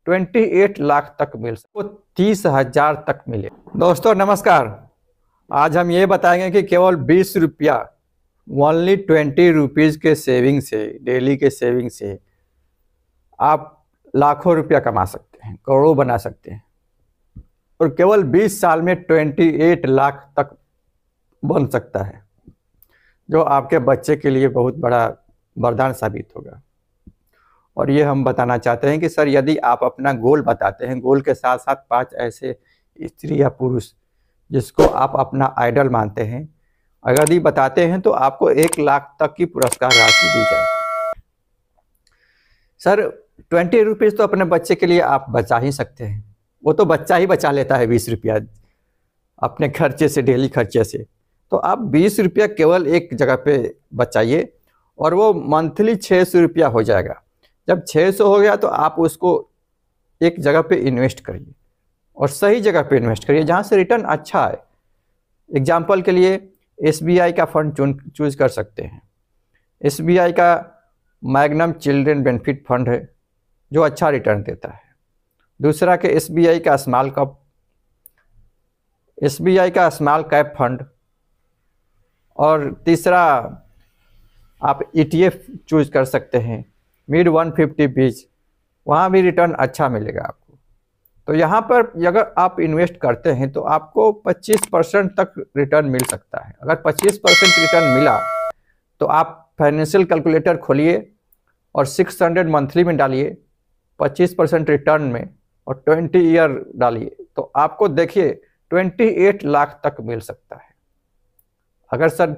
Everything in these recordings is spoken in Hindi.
28 लाख तक मिल सकता है, 30,000 तक मिले। दोस्तों नमस्कार, आज हम ये बताएंगे कि केवल 20 रुपया, ओनली 20 रुपीज़ के सेविंग से, डेली के सेविंग से आप लाखों रुपया कमा सकते हैं, करोड़ों बना सकते हैं और केवल 20 साल में 28 लाख तक बन सकता है, जो आपके बच्चे के लिए बहुत बड़ा वरदान साबित होगा। और ये हम बताना चाहते हैं कि सर, यदि आप अपना गोल बताते हैं, गोल के साथ साथ 5 ऐसे स्त्री या पुरुष जिसको आप अपना आइडल मानते हैं, अगर यदि बताते हैं तो आपको 1 लाख तक की पुरस्कार राशि दी जाएगी। सर 20 रुपीज़ तो अपने बच्चे के लिए आप बचा ही सकते हैं, वो तो बच्चा ही बचा लेता है 20 रुपया अपने खर्चे से, डेली खर्चे से। तो आप 20 रुपया केवल एक जगह पे बचाइए और वो मंथली 600 रुपया हो जाएगा। जब 600 हो गया तो आप उसको एक जगह पे इन्वेस्ट करिए और सही जगह पे इन्वेस्ट करिए जहाँ से रिटर्न अच्छा आए। एग्जाम्पल के लिए SBI का फंड चूज कर सकते हैं। SBI का मैग्नम चिल्ड्रन बेनिफिट फंड है जो अच्छा रिटर्न देता है। दूसरा के SBI का स्मॉल कैप फंड, और तीसरा आप ETF चूज कर सकते हैं मिड 150 बीच, वहाँ भी रिटर्न अच्छा मिलेगा आपको। तो यहाँ पर अगर आप इन्वेस्ट करते हैं तो आपको 25% तक रिटर्न मिल सकता है। अगर 25% रिटर्न मिला तो आप फाइनेंशियल कैलकुलेटर खोलिए और 600 मंथली में डालिए 25% रिटर्न में और 20 ईयर डालिए, तो आपको देखिए 28 लाख तक मिल सकता है। अगर सर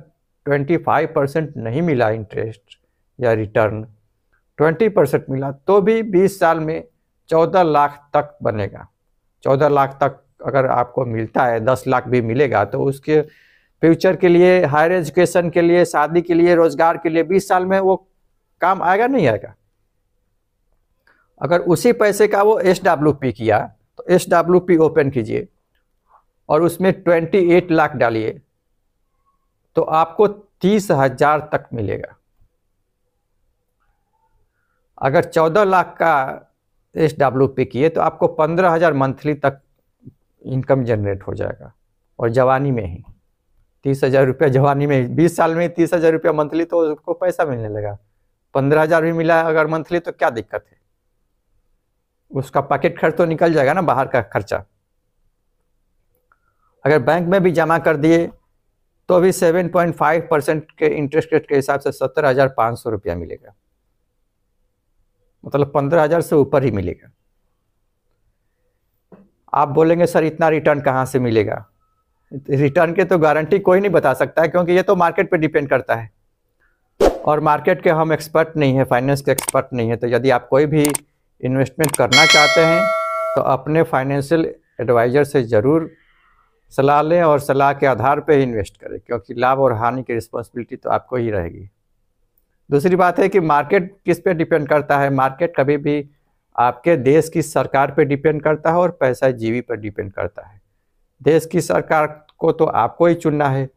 25% नहीं मिला इंटरेस्ट या रिटर्न, 20% मिला तो भी 20 साल में 14 लाख तक बनेगा। 14 लाख तक अगर आपको मिलता है, 10 लाख भी मिलेगा तो उसके फ्यूचर के लिए, हायर एजुकेशन के लिए, शादी के लिए, रोजगार के लिए 20 साल में वो काम आएगा नहीं आएगा। अगर उसी पैसे का वो SWP किया तो SWP ओपन कीजिए और उसमें 28 लाख डालिए तो आपको 30,000 तक मिलेगा। अगर 14 लाख का SWP किए तो आपको 15,000 मंथली तक इनकम जनरेट हो जाएगा। और जवानी में ही 30,000 रुपया, जवानी में 20 साल में 30,000 रुपया मंथली, तो उसको पैसा मिलने लगा। 15,000 भी मिला अगर मंथली तो क्या दिक्कत है, उसका पॉकेट खर्च तो निकल जाएगा ना, बाहर का खर्चा। अगर बैंक में भी जमा कर दिए तो अभी 7.5% के इंटरेस्ट रेट के हिसाब से 17,500 रुपया मिलेगा, मतलब 15,000 से ऊपर ही मिलेगा। आप बोलेंगे सर इतना रिटर्न कहाँ से मिलेगा? रिटर्न के तो गारंटी कोई नहीं बता सकता है, क्योंकि ये तो मार्केट पे डिपेंड करता है और मार्केट के हम एक्सपर्ट नहीं है, फाइनेंस के एक्सपर्ट नहीं है। तो यदि आप कोई भी इन्वेस्टमेंट करना चाहते हैं तो अपने फाइनेंशियल एडवाइज़र से ज़रूर सलाह लें और सलाह के आधार पर ही इन्वेस्ट करें, क्योंकि लाभ और हानि की रिस्पॉन्सिबिलिटी तो आपको ही रहेगी। दूसरी बात है कि मार्केट किस पे डिपेंड करता है। मार्केट कभी भी आपके देश की सरकार पे डिपेंड करता है और पैसा जीवी पर डिपेंड करता है। देश की सरकार को तो आपको ही चुनना है,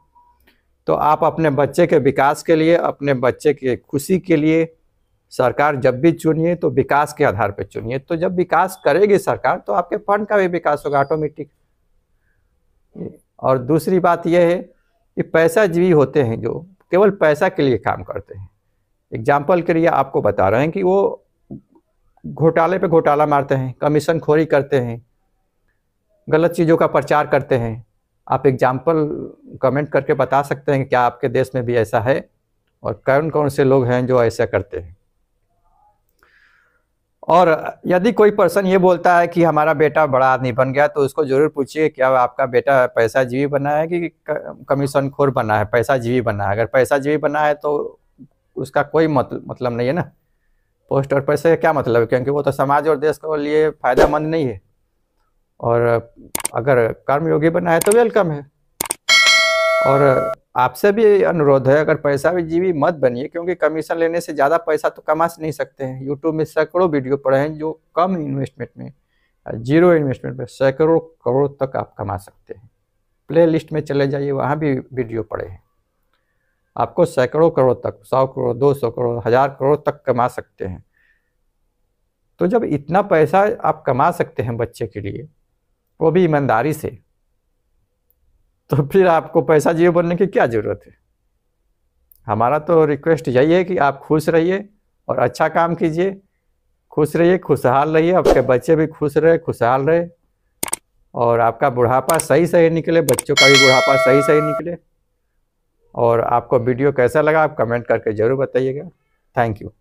तो आप अपने बच्चे के विकास के लिए, अपने बच्चे के खुशी के लिए सरकार जब भी चुनिए तो विकास के आधार पर चुनिए। तो जब विकास करेगी सरकार तो आपके फंड का भी विकास होगा ऑटोमेटिक। और दूसरी बात यह है कि पैसा जीवी होते हैं जो केवल पैसा के लिए काम करते हैं। एग्जाम्पल के लिए आपको बता रहे हैं कि वो घोटाले पे घोटाला मारते हैं, कमीशन खोरी करते हैं, गलत चीज़ों का प्रचार करते हैं। आप एग्जाम्पल कमेंट करके बता सकते हैं कि क्या आपके देश में भी ऐसा है और कौन कौन से लोग हैं जो ऐसा करते हैं। और यदि कोई पर्सन ये बोलता है कि हमारा बेटा बड़ा आदमी बन गया, तो उसको ज़रूर पूछिए क्या आपका बेटा पैसा जीवी बना है कि कमीशन खोर बना है, पैसा जीवी बना है। अगर पैसा जीवी बना है तो उसका कोई मतलब नहीं है ना। पोस्ट और पैसे का क्या मतलब है, क्योंकि वो तो समाज और देश के लिए फ़ायदेमंद नहीं है। और अगर कर्मयोगी बना है तो वेलकम है। और आपसे भी अनुरोध है, अगर पैसा भी जीवी मत बनिए, क्योंकि कमीशन लेने से ज़्यादा पैसा तो कमा नहीं सकते हैं। यूट्यूब में सैकड़ों वीडियो पड़े हैं जो कम इन्वेस्टमेंट में, जीरो इन्वेस्टमेंट में सैकड़ों करोड़ तक आप कमा सकते हैं। प्ले लिस्ट में चले जाइए, वहाँ भी वीडियो पड़े हैं। आपको सैकड़ों करोड़ तक, 100 करोड़, 200 करोड़, 1000 करोड़ तक कमा सकते हैं। तो जब इतना पैसा आप कमा सकते हैं बच्चे के लिए, वो भी ईमानदारी से, तो फिर आपको पैसा जीरो बनने की क्या ज़रूरत है। हमारा तो रिक्वेस्ट यही है कि आप खुश रहिए और अच्छा काम कीजिए, खुश रहिए, खुशहाल रहिए, आपके बच्चे भी खुश रहे, खुशहाल रहे, और आपका बुढ़ापा सही सही निकले, बच्चों का भी बुढ़ापा सही सही निकले। और आपको वीडियो कैसा लगा आप कमेंट करके ज़रूर बताइएगा। Thank you.